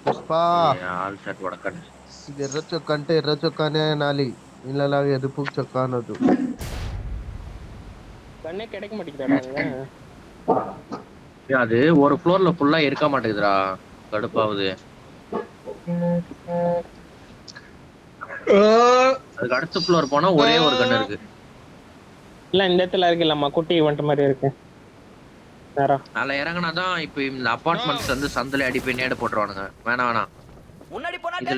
Pushpa all set పడకండి. ఎర్ర చొక్క అంటే ఎర్ర చొక్కానే అనాలి. వీళ్ళలాగా ఎరుపు చొక్కా అనొద్దు. கண்ணே கிடைக்க மாட்டேங்குதாடா அங்க. அது ஒரு ஃப்ளோர்ல ஃபுல்லா இருக்க மாட்டேங்குதுடா, கடுப்பாகுது. அதுக்கு அடுத்த ஃப்ளோர் போனா ஒரே ஒரு கன் இருக்கு. இல்ல இந்த இடத்துல இருக்குல்லம்மா, குட்டி ஈவென்ட் மாதிரி இருக்கு நேரம். அதுல இறங்குனாதான் இப்ப இந்த அபார்ட்மெண்ட்ஸ் வந்து சந்தில அடி போய் நேடு போட்டுருவானுங்க. வேணாம்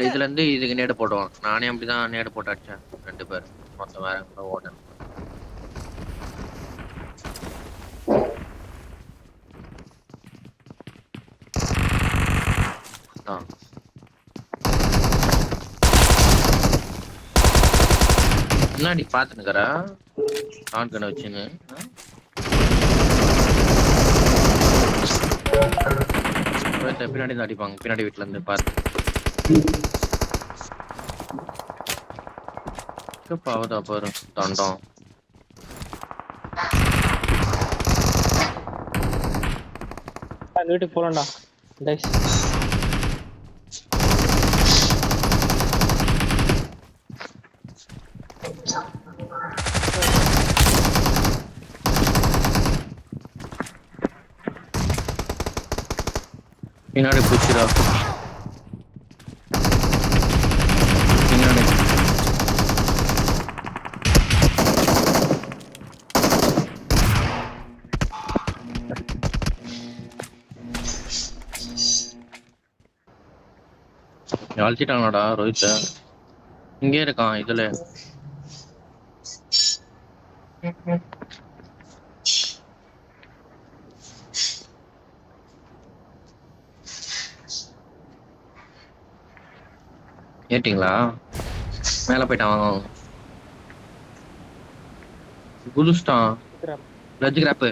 இதுல இருந்து இதுக்கு நேடு போடுவான். நானே அப்படிதான் நேடு போட்டு அடிச்சேன் 2 பேர் மொத்தம். வேற கூட ஓடுனேன். முன்னாடி பாத்துனுக்கறா ஆண்கனை வச்சுன்னு. பின்னாடி தான் அடிப்பாங்க, பின்னாடி வீட்டுல இருந்து பாரு. பாவதா பாரு தண்டம். வீட்டுக்கு போலாம்டா கைஸ். பின்னாடி பூச்சிடா, பின்னாடி. அழிச்சிட்டாங்கடா ரோஹித். இங்கே இருக்கான் இதுல. ஏட்டிங்களா? மேல போயிட்டான், குதிச்சிட்டான். லஜ் கிராப்.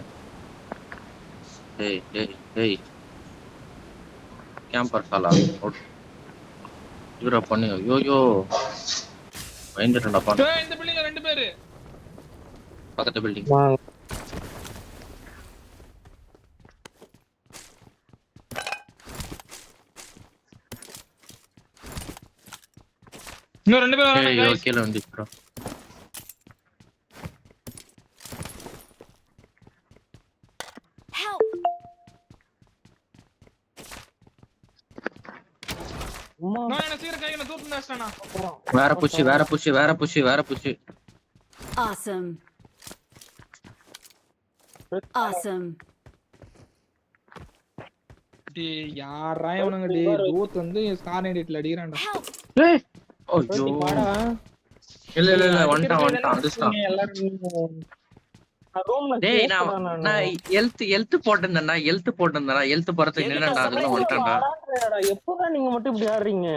டேய் டேய் டேய் கேம்பர் சாலா ஜூரா பண்ணு. ஐயோ பயந்துட்டேன்டா. பாரு இந்த பில்டிங்ல 2 பேரு பக்கத்து பில்டிங். இன்னும் 2 பேர் வராங்க ஏய் गाइस. ஓகேல வந்துச்சுடா. நான் என்ன சீக்கிரம் கையில தூக்கு நஷ்டனா. வேற புஷ் வேற புஷ் வேற புஷ் வேற புஷ். Awesome. Awesome. டேய் யாரா இவனுங்க டேய், தூத் வந்து ஸ்கார் எடிட்ல அடிக்குறான்டா. ஏய் ஐயோ இல்ல இல்ல இல்ல வந்துட்டான் வந்துட்டான். டேய் நான் ஹெல்த் போட்டுந்தேன்டா, ஹெல்த் போறதுக்கு நின்னடா. அதுக்குள்ள வந்துட்டான்டா. எப்போடா நீங்க மட்டும் இப்படி ஆடுறீங்க?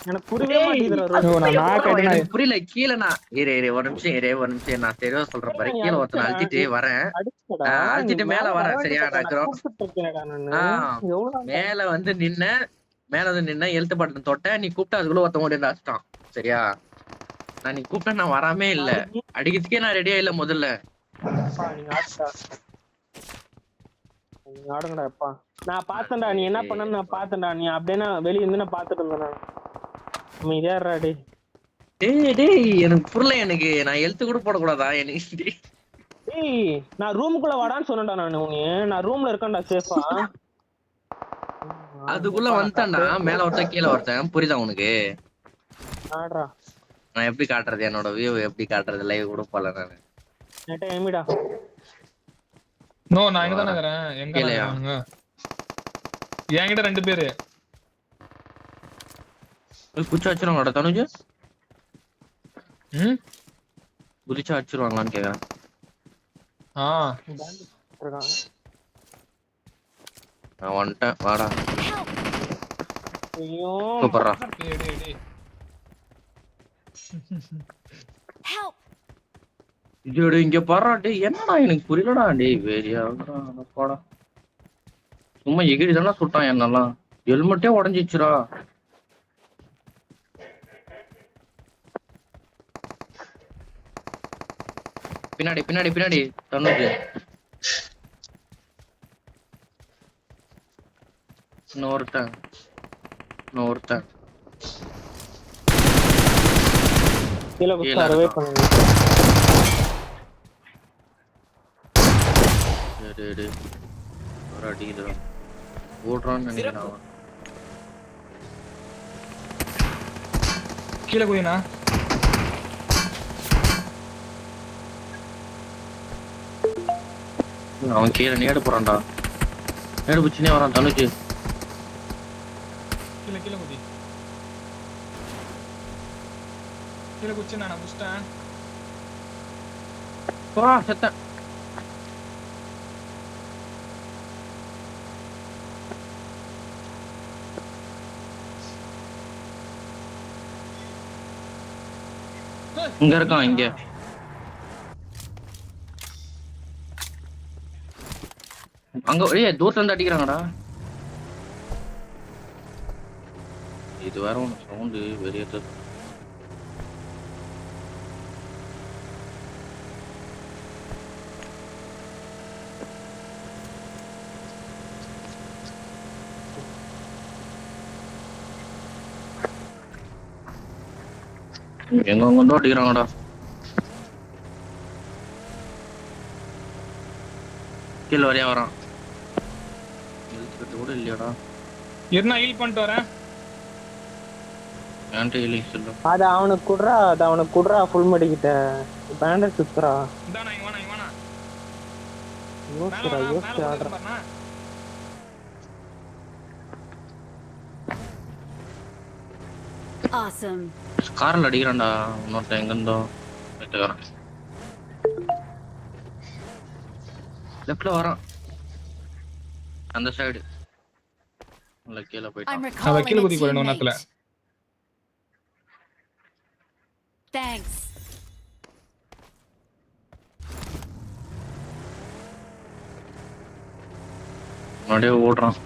எனக்கு புரியவே மாட்டேங்குதுடா. எனக்கு புரியல. கீழ நான் இரு ஒரு நிமிஷம் நான் தெளிவா சொல்றேன் பாரு. கீழ ஒருத்தன் அழுத்திட்டு வரேன், அழுத்திட்டு மேல வரேன். சரியா மேல வந்து நின்ன ஹெல்த் பட்டன் தொட்டேன். நீ கூப்பிட்டா அதுக்குள்ள ஒருத்தன் ஓடி அடிச்சிட்டான். சரியா நான் நீ கூப்பிட்டா நான் வராமே இல்ல, அடிக்கிறதுக்கே நான் ரெடியா இல்ல முதல்ல. ஆடுங்கடா எப்பா. நான் பாத்தேன்டா நீ என்ன பண்ணன்னு, நான் பாத்தேன்டா. நீ அப்படியே வெளிய இருந்து நான் பாத்துட்டு இருந்தேன். அமைதியாடுறா டேய். டேய் எனக்கு புரியல. எனக்கு நான் ஹெல்த் கூட போடக்கூடாதா எனக்கு? டேய் நான் ரூமுக்குள்ள வாடான்னு சொன்னேன்டா நான் ரூம்ல இருக்கேன்டா சேஃபா. அதுக்குள்ள வந்துட்டான்டா. மேல ஒருத்தன் கீழே ஒருத்தன். புரியுதா உனக்கு? ஆடுறா. நான் எப்படி காட்டுறது, என்னோட வியூ எப்படி காட்டுறது? லைவ் கூட போல நானு. நெட்ட எமிடா. நோ நான் இங்க தான இருக்கேன். எங்க இருக்காங்க? என்கிட்ட 2 பேரு. குச்சா அடிச்சிருவாங்கடா தனுஜ். குதிச்சா அடிச்சிருவாங்களான்னு கேக்குறேன். நான் வந்துட்டேன் வாடா. ஐயோ சூப்பர்ரா. டேய் இங்க பாறா. டேய் என்னடா எனக்கு புரியலடா. டேய் வேறியா போடா. சும்மா எகிரிதானே சுட்டான் என்னெல்லாம். ஹெல்மெட்டே உடஞ்சிச்சுடா. பின்னாடி பின்னாடி பின்னாடி தனுஜ். இன்னொருத்தன் நான் ஒருத்தன் கீழே கீழே சர்வே இருக்கான். பண்ணுங்க. சரி ஒரு அடிக்கிறான் ஓடுறான்னு நினைக்கிறேன் அவன். கீழே குதினா அவன் கீழே நேடு போறான்டா. நேடு பிடிச்சுனே வரான் தனுச்சு. கீழே கீழே குதி. கீழே குச்சி நான் புடிச்சிட்டேன். செத்தேன். இங்க இருக்கான் இங்க. அங்க தூரத்துல இருந்து அடிக்கிறாங்கடா. இது வேற ஒண்ணு சவுண்டு வெறியது. எங்க கொண்டு அடிக்கிறாங்கடா. கீழே வரையா வரான். கூட இல்லையாடா. என்ன ஹீல் பண்ணிட்டு வரேன். ஆன்டி ஹீலிங் இல்ல. அது அவனுக்கு குடுறா ஃபுல் மெடிக்கிட்ட. பேண்டேஜ் சுத்துறா. இந்தானா இங்க வாடா. மேல யோசிச்சு மேல ஆடுறா. பாருண்ணா. Awesome. கார்ல அடிக்கிறான்டா. இன்னொருத்தன் எங்க இருந்தோ வெட்டுக்காரன். லெஃப்ட்ல வரான். அந்த சைடு. இல்ல கீழே I'm போயிட்டான். recalling கீழே a குதி போறேன் நேரத்துல. teammate. Thanks. அப்படியே ஓடுறான்.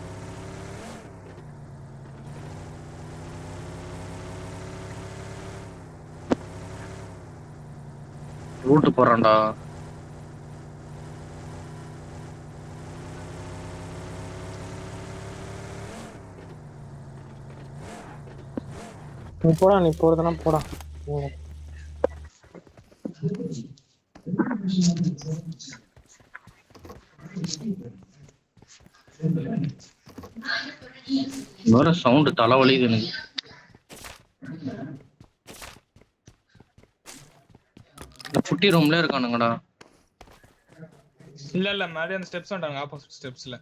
ரூட்டு போறான்டா. நீ போறதுனா போடா. வேற சவுண்ட் தலைவலிக்குது எனக்கு. இந்த குட்டி ரூம்ல இருக்கானுங்கடா. இல்ல மேலே அந்த ஸ்டெப்ஸ் வந்தாங்க. ஆப்போசிட் ஸ்டெப்ஸ்ல.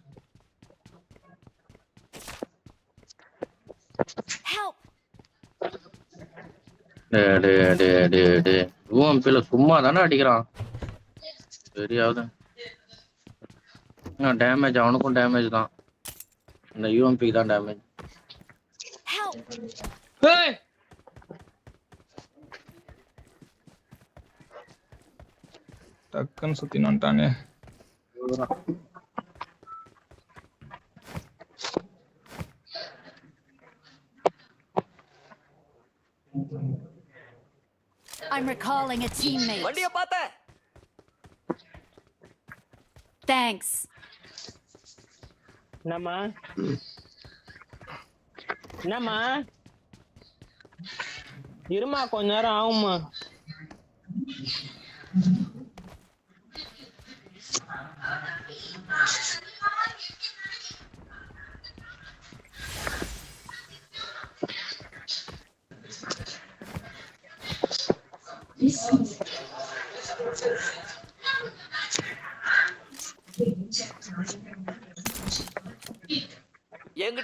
Help. யூஎம்பில சும்மா தானே அடிக்கிறான். தெரியாது. டேமேஜ் அவனுக்கும் டேமேஜ் தான். இந்த யூஎம்பிக்கு தான் டேமேஜ். Help. ஏய் டக்கன் சுத்தி நன்ட்டானே. I'm recalling a teammate. வண்டிய பாத்த. Thanks. என்னம்மா இருமா கொஞ்ச நேரம் ஆகுமா.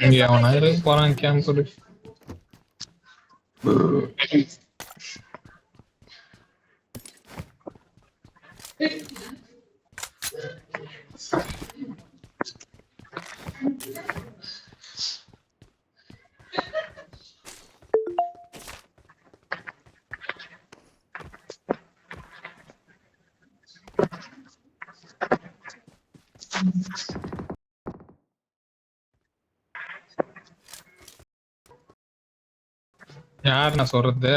இங்க அவன் ஆயிரம் போறான் கேம்ப். யார் நான் சொல்றது?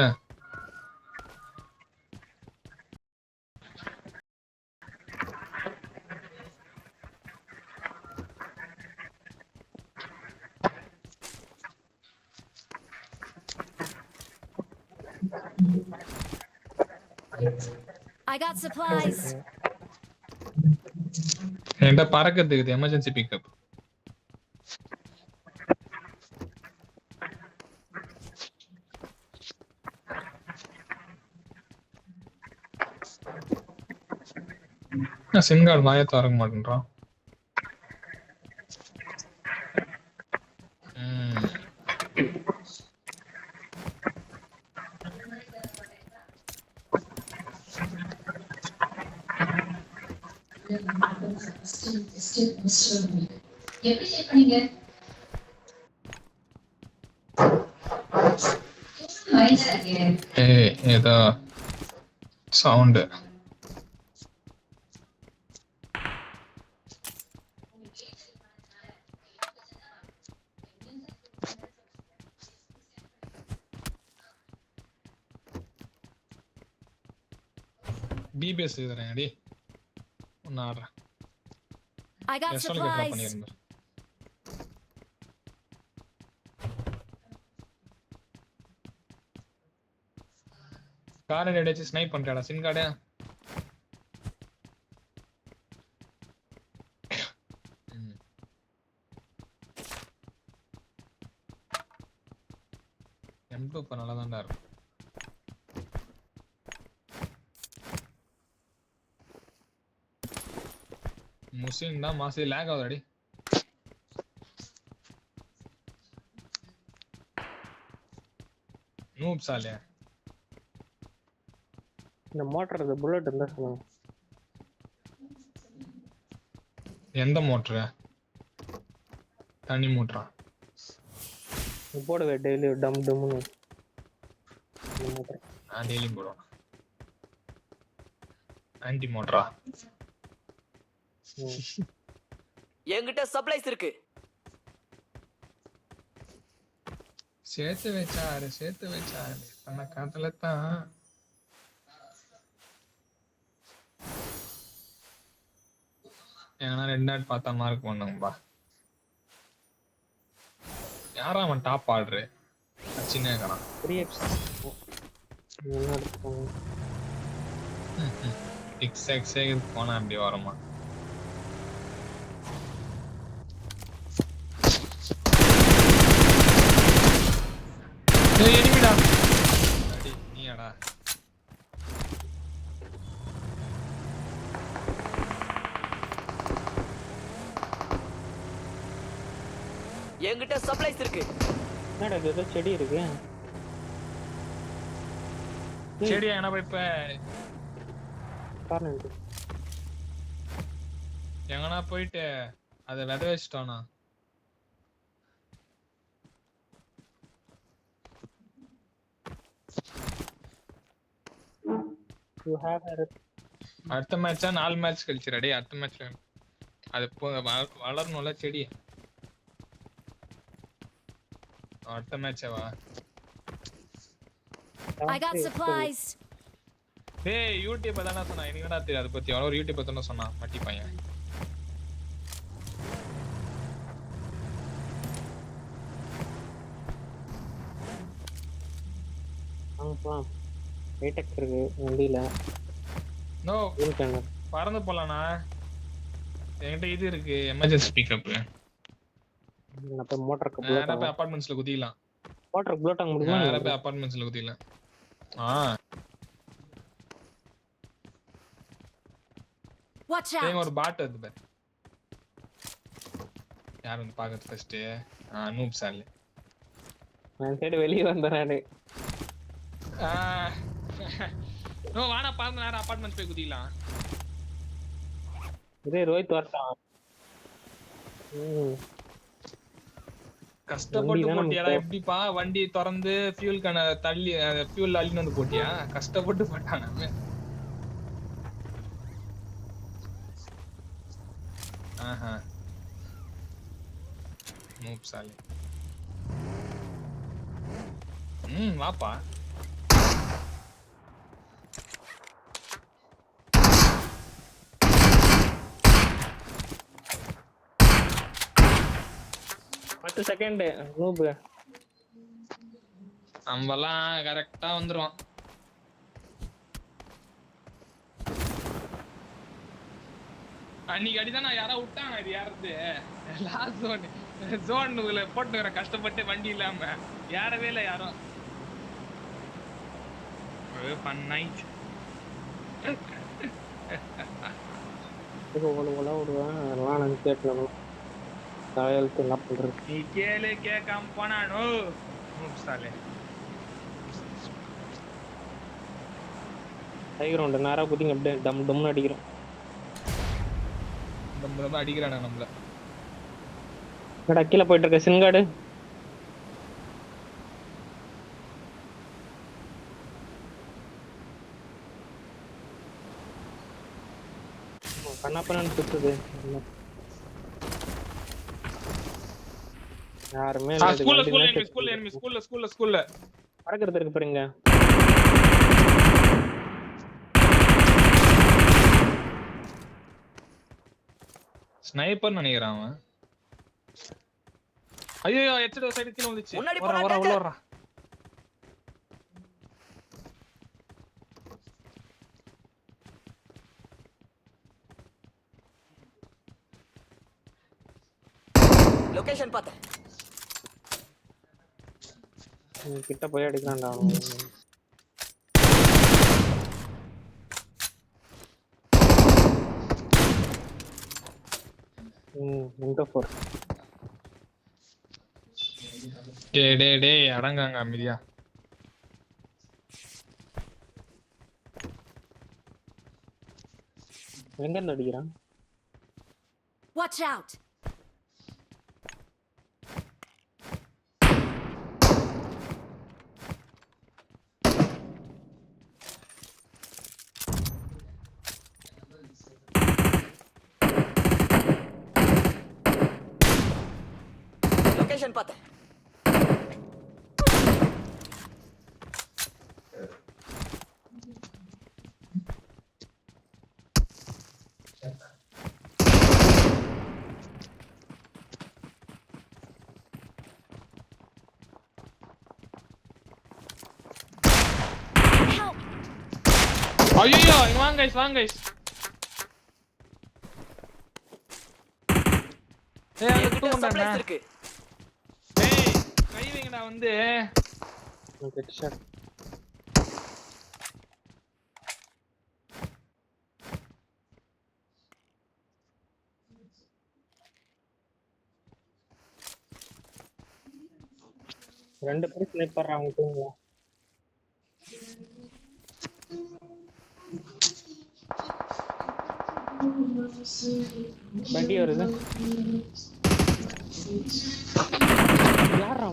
I got supplies. என்கிட்ட பறக்கிறதுக்கு எமர்ஜென்சி பிக்கப். சிம் கார்டு வாய திறக்க மாட்டேன்றான். எப்படி செக் பண்ணீங்க? ஏதோ சவுண்ட். டிபிஎஸ் இதுறேன் அடி. ஒன்னு ஆடுறேன். I got supplies. பண்ணிருந்தேன். காரை அடிச்சு ஸ்னைப் பண்றடா சின் கார்டு. M2 இப்ப நல்லா தான்டா இருக்கும். முஸ்லிம் தான் மாசி லேக் ஆகுதுடி. நூப் சாலே இந்த மோட்டர் இந்த புல்லட் இருந்தா சொல்லுங்க. எந்த மோட்டர்? தண்ணி மோட்டரா? போடுவே டெய்லி டம் டம்னு மோட்டர். நான் டெய்லியும் போடுவேன். ஆன்டி மோட்டரா? என்கிட்ட சப்ளைஸ் இருக்கு. சேர்த்து வச்சாரு பண்ண காத்துல தான். ஏன்னா 2 நாட் பார்த்தா மார்க் பண்ணுங்கப்பா. யாரா அவன் டாப் ஆடுற சின்ன கணம் 3x என்ன எடுத்துக்கோங்க. XX போனா அப்படி வருமா? எனிமிடா அடி நீடா. என்கிட்ட சப்ளைஸ் இருக்கு. என்னடா இது ஏதோ செடி இருக்கு. செடியா என்ன இப்ப காரணம் இது. எங்கனா போயிட்டு அதை வித வச்சுட்டானா? You have a அடுத்த மேட்சா 4 மேட்ச் கழிச்சு ரெடி. அடுத்த மேட்ச்ல அது வளரணும்ல செடி. அடுத்த மேட்சவா? I got supplies. டேய் யூடியூப் தான சொன்னா. எனக்கு என்ன தெரியும் அத பத்தி? அவன் யூடியூப் பத்தி சொன்னா மட்டி பையன். ஆமா வெயிட்டெக் இருக்கு வண்டியில. நோ இருக்காங்க. பறந்து போலானா? என்கிட்ட இது இருக்கு எமர்ஜென்சி பிக்கப். நான் போய் மோட்டருக்கு நேரா புல்லட் போய் அபார்ட்மெண்ட்ஸ்ல குதிக்கலாம். மோட்டருக்கு புல்லட் அங்க முடியுமா? நேரா போய் அபார்ட்மெண்ட்ஸ்ல குதிக்கலாம். Watch டேய் out. ஒரு பாட் வருது பாரு. யார் வந்து பாக்குறது ஃபர்ஸ்ட்? நூப் சாலே. நான் சைடு வெளிய வந்தறானே. நோ வாடா பாருங்க நேரா அபார்ட்மெண்ட்ஸ் போய் குதிக்கலாம். இதே ரோஹித் வரட்டான். கஷ்டப்பட்டு போட்டியாடா? எப்படிப்பா வண்டி திறந்து ஃபியூல் கன தள்ளி ஃபியூல் அள்ளிட்டு வந்து போட்டியா? கஷ்டப்பட்டு போட்டான் நம்ம. ஆஹா நூப் சாலே. வாப்பா. பத்து செகண்ட் நூப் நம்மலாம் கரெக்டா வந்துருவான். அன்னைக்கு அடிதான் யாரா விட்டாங்க இது யாரது லாஸ்ட் ஜோன்ல போட்டு வர கஷ்டப்பட்டு வண்டி இல்லாம யாரவே இல்லை யாரும் பண்ணாயிச்சு விடுவேன் அதெல்லாம் நான் கேட்கணும் தலையெழுத்து என்ன பண்றது நீ கேளு கேட்காம போனானோ சாலே டைகர் உண்டு நேரா குதிங்க அப்படியே டம் டம்னு அடிக்கிறோம் நம்ம அடிக்கிறானே நம்மள என்னடா கீழே போயிட்டு இருக்க சின்காடு கண்ணாப்பண்ணு சுத்துது யாருமே ஸ்கூல்ல பறக்கிறது இருக்கு பாருங்க ஸ்னைப்பர் நினைக்கிறான் அவன் ஐயோ எச்சடோ சைடு கீழ வந்துச்சு முன்னாடி வர போடா, உள்ள வர லொகேஷன் பார்த்தேன். கிட்ட போய் அடிக்கலாம்டா அவன். M24 டேய் அடங்காங்க அமைதியா எங்க இருந்து அடிக்கிறான் Watch out! லொகேஷன் பார்த்தேன். Help! ஐயோ இங்க வாங்க guys என்கிட்ட சப்ளைஸ் இருக்கு. டேய் கை வைங்கடா வந்து ஹெட் ஷாட் ரெண்டு பேரும் ஸ்னைப்பர் அவங்க வண்டி வருது யாரா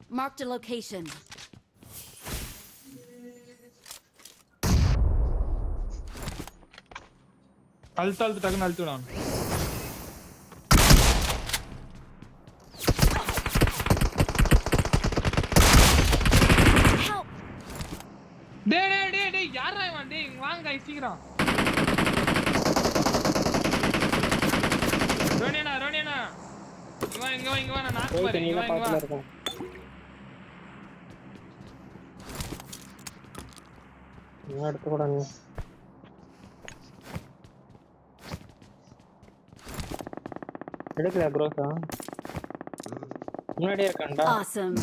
Marked a location. அழுத்து டக்குன்னு அழுத்துடான் Help! டேய் யாரா இவன் டேய் இங்க வாங்க guys சீக்கிரம் ரோனியனா இங்க வா நான் நாக்கு பாரு இங்க வா இருக்கும் நான் எடுத்து கூட நீ எடுக்கல ப்ரோஸா முன்னாடியே இருக்கான்டா Awesome.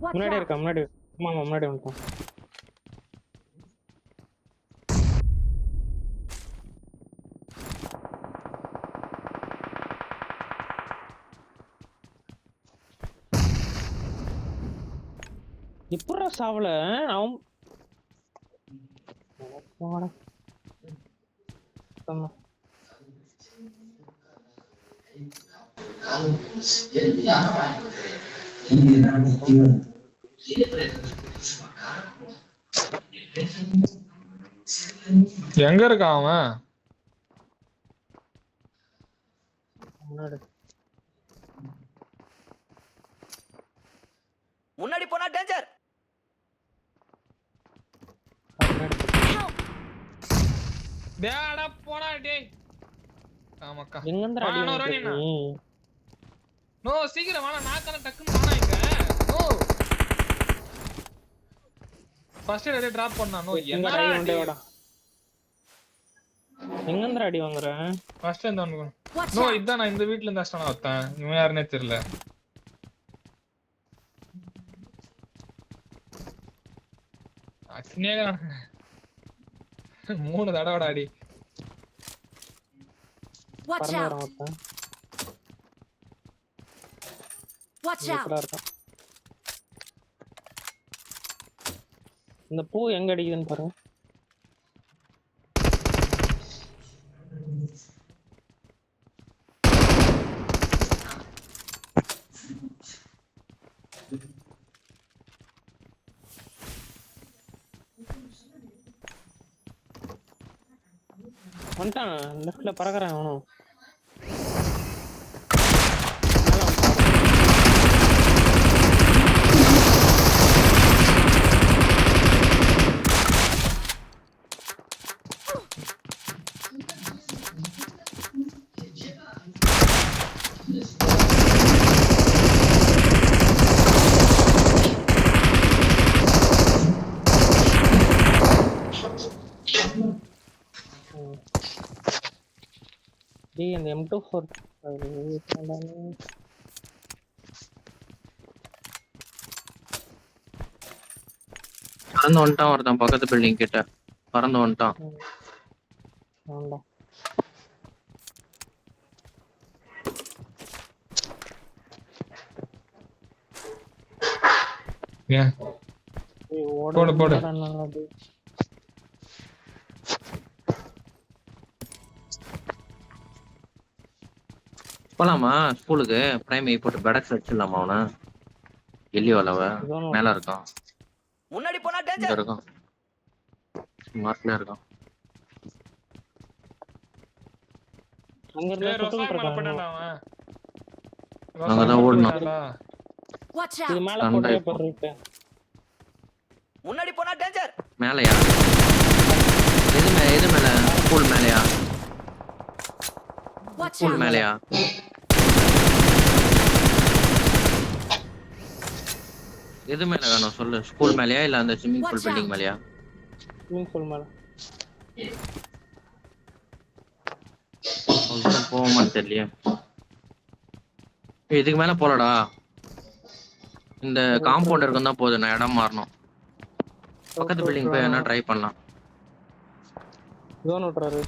Watch முன்னாடியே out! இருக்கா முன்னாடி ஆமா முன்னாடி வந்துட்டான் இப்பறா சாவல அவன் போடா தம்மா எங்க இருக்கான் அவன் முன்னாடி முன்னாடி போனா டேஞ்சர். Help! டேடா போடா டேய் ஆமாக்கா எங்கந்திர அடி ரோனியனா நோ சீக்கிரம் வாடா நாக்கான டக்குன்னு வாடா இங்க நோ ஃபர்ஸ்ட் எய்ட் டிராப் பண்ணா நோ எங்க என்னடா அடி வாடா எங்கன்ற அடி வாங்குற ஃபர்ஸ்ட் இந்த ஒன்னு Watch நோ out! இதான் நான் இந்த வீட்ல இருந்து அஸ்டானா வந்தேன் இவன் யாருனே தெரியல அஸ்னேகா 3 தடவைடா அடி Watch பறந்து out! வரான் ஒருத்தன் Watch out! இப்படா இருக்கான் இந்த பூ எங்க அடிக்குதுன்னு பாரு வந்துட்டான் லெஃப்ட்ல பறக்குறான் அவனும் டேய் அந்த M24 பறந்து வந்துட்டான் ஒருத்தன் பக்கத்து பில்டிங் கிட்ட பறந்து வந்துட்டான் ஆண்டா ஏன் டேய் போடு, போடு. ஓடுடா டேய் போலாமா ஸ்கூலுக்கு பிரைமரி போட்டு பெடக்ஸ் வச்சிடலாமா அவனை எல்லியோலவ மேல இருக்கான் முன்னாடி போனா இங்க டேஞ்சர் இருக்கான் மார்க்ல இருக்கான் அங்க இருந்து ஏய் ரோசா சுத்திட்டு மேல இருக்கான் போடா அவன் அங்கதான் ஓடுனான். Watch இது out! மேல சண்டை போட்டே இப்போ. போடுறீங்க முன்னாடி போனா டேஞ்சர் மேலயா எது மேல ஸ்கூல் மேலயா Watch ஸ்கூல் out! மேலயா எது மேல வேணும் சொல்லு ஸ்கூல் மேலயா இல்ல அந்த swimming pool Watch building out. மேலயா ஸ்விமிங் பூல் மேல போவோமான்னு தெரியலையே ஏய், இதுக்கு மேல போலடா இந்த காம்பவுண்ட் இருக்கும் தான் போதும் நான் இடம் மாறணும் பக்கத்து பில்டிங் போய் வேணா ட்ரை பண்ணலாம் ஜோன் விட்டுறாரு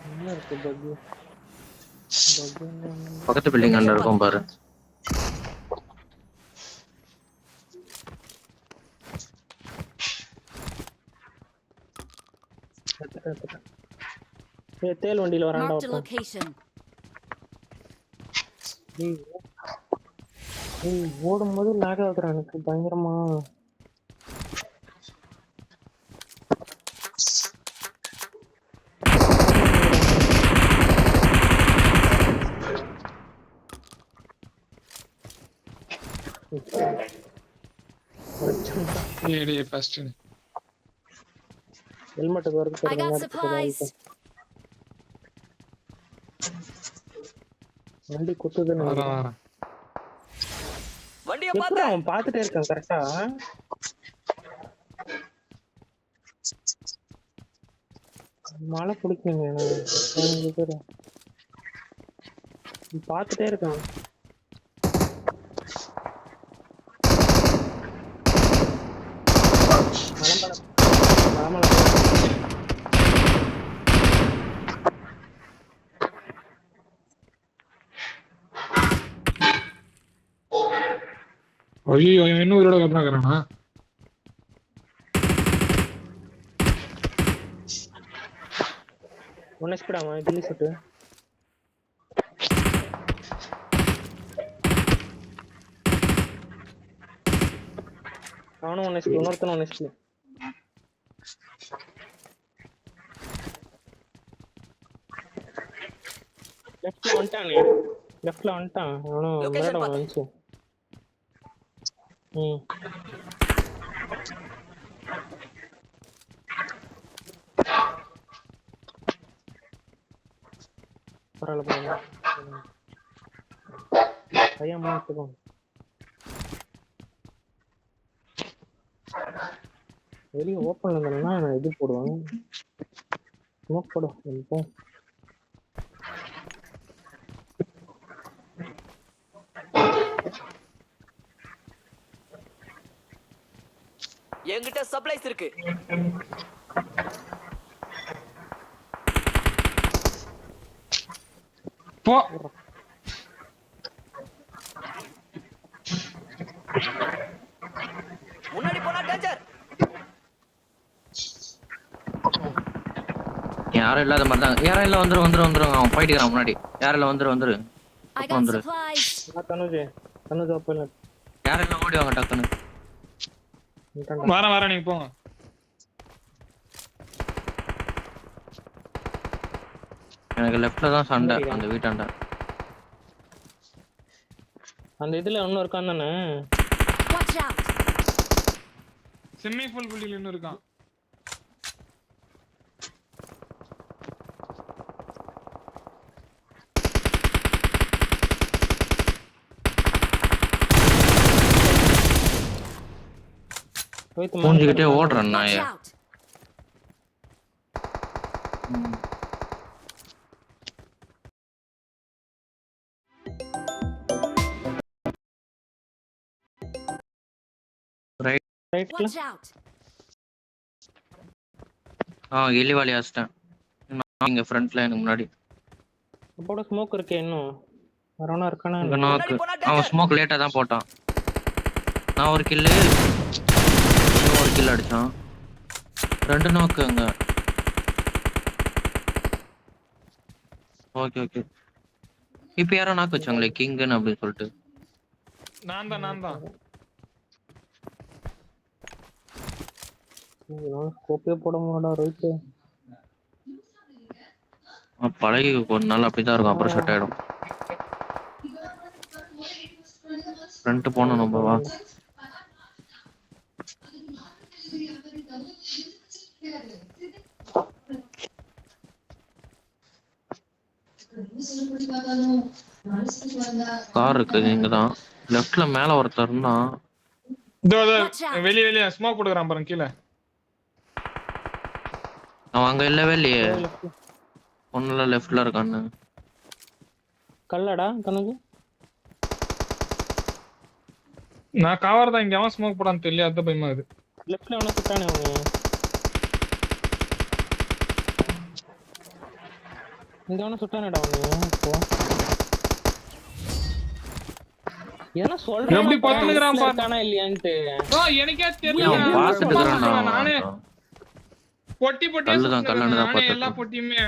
என்ன இருக்கு பக்கு பக்கத்து பில்டிங் அண்ட இருக்கும் பாரு ஏய் தேல் வண்டியில வரான்டா Marked a ஒருத்தன் location. ஏய் ஏய் ஓடும்போது லாக் ஆகுதுடா எனக்கு பயங்கரமா ஏய் ஃபர்ஸ்ட் ஹெல்மெட் வரைக்கும் I got supplies. வண்டி குத்துதுன்னு வர வண்டிய எப்படி பார்த்தேன் அவன் பார்த்துட்டே இருக்கான் கரெக்டா மழை பிடிக்குங்க பார்த்துட்டே இருக்கான் மலை ஐயோ இன்னும் உயிரோட கத்துறானா ஒன்னு ஸ்பீடாமா கில்லி சுட்டு அவனும் ஒன்னு ஸ்பீட் இன்னொருத்தனும் ஒன்னு ஸ்பீட் வந்துட்டானே லெஃப்ட்ல வந்துட்டான் அவனும் Location முன்னாடி பாத்து. வந்துச்சு ம் பரவாயில்ல பையன் மாத்துக்கோ வெளியே ஓப்பன்ல இருந்தாங்கன்னா நான் இது போடுவேன் ஸ்மோக் போடும் இப்போ என்கிட்ட சப்ளைஸ் இருக்கு. போ. முன்னாடி போனா டேஞ்சர். யாரும் இல்லாத மாதிரி தான். யாரும் இல்ல, வந்துரும் அவன் போயிட்டு இருக்கான் முன்னாடி. யாரும் இல்ல, வந்துரு I got வந்துரு. supplies. தனுஜ் ஓப்பன் யாரும் இல்ல, ஓடி வாங்க டக்குன்னு. வரேன் நீங்க போங்க. எனக்கு லெஃப்ட்ல தான் சண்டை அந்த வீட்டாண்ட. அந்த இதுல இன்னும் இருக்கான் தானே Watch out. ஸ்விம்மிங் பூல் புள்ளில இன்னும் இருக்கான். மூஞ்சிக்கிட்டே ஓடுறேன் Watch நாய. out. ரைட்ல Watch out. எலிவாலி ஆச்சிட்டேன். இங்க ஃப்ரண்ட்ல எனக்கு முன்னாடி. அப்போட ஸ்மோக் இருக்கே இன்னும் வரவனா இருக்கானா இங்க நாக்கு. அவன் ஸ்மோக் லேட்டா தான் போட்டான். நான் ஒரு கில்லு, ஒரு கில் அடிச்சான். 2 நாக்கு அங்க. ஓகே. இப்ப யாரோ நாக்கு வச்சாங்களே கிங்னு அப்படின்னு சொல்லிட்டு. நான் தான். ஸ்கோப்பே போட மாட்டா ரைட் பழகி ஒரு நாள் அப்படிதான் இருக்கும், அப்புறம் செட் ஆயிடும். ஃப்ரண்ட் போன நம்பவா கார் இருக்குது இங்கதான். லெஃப்ட்ல மேல ஒருத்தர் இருந்தான். வெளியே ஸ்மோக் போடுறான் பாருங்க கீழே. அவன் அங்க இல்லவே இல்லையே. ஒண்ணுல லெஃப்ட்ல இருக்கான்னு. கல்லடா கனகு நான் கவர் தான். இங்க அவன் ஸ்மோக் போடான்னு தெரியல, அது பயமா இது. லெஃப்ட்ல அவன சுட்டானே அவனே. இங்க அவன சுட்டானேடா அவனே. இப்போ என்ன சொல்றேன் எப்படி பத்துக்குறான் பாரு. சுட்டானா இல்லையான்ட்டு எனக்கே தெரியல. அவன் பாத்துட்டு இருக்கான். நானே பொட்டி கல்லுதான், கல்லாண்டு தான் நானே எல்லா பாத்துட்டு. பொட்டியுமே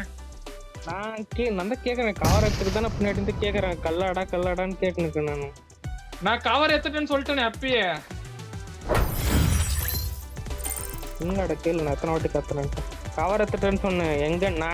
நான் தான் கேக்குறேன். கவர் எடுத்துட்டு தான் பின்னாடி இருந்து கேக்குறேன். கல்லாடான்னு கேட்டுனுக்கேன் நானு. நான் கவர் எடுத்துட்டேன்னு சொல்லிட்டேன் அப்பயே. என்னடா கேளு, நான் எத்தனை வாட்டி கத்துறேன். கவர் எடுத்துட்டேன்னு சொன்னேன். எங்க நான்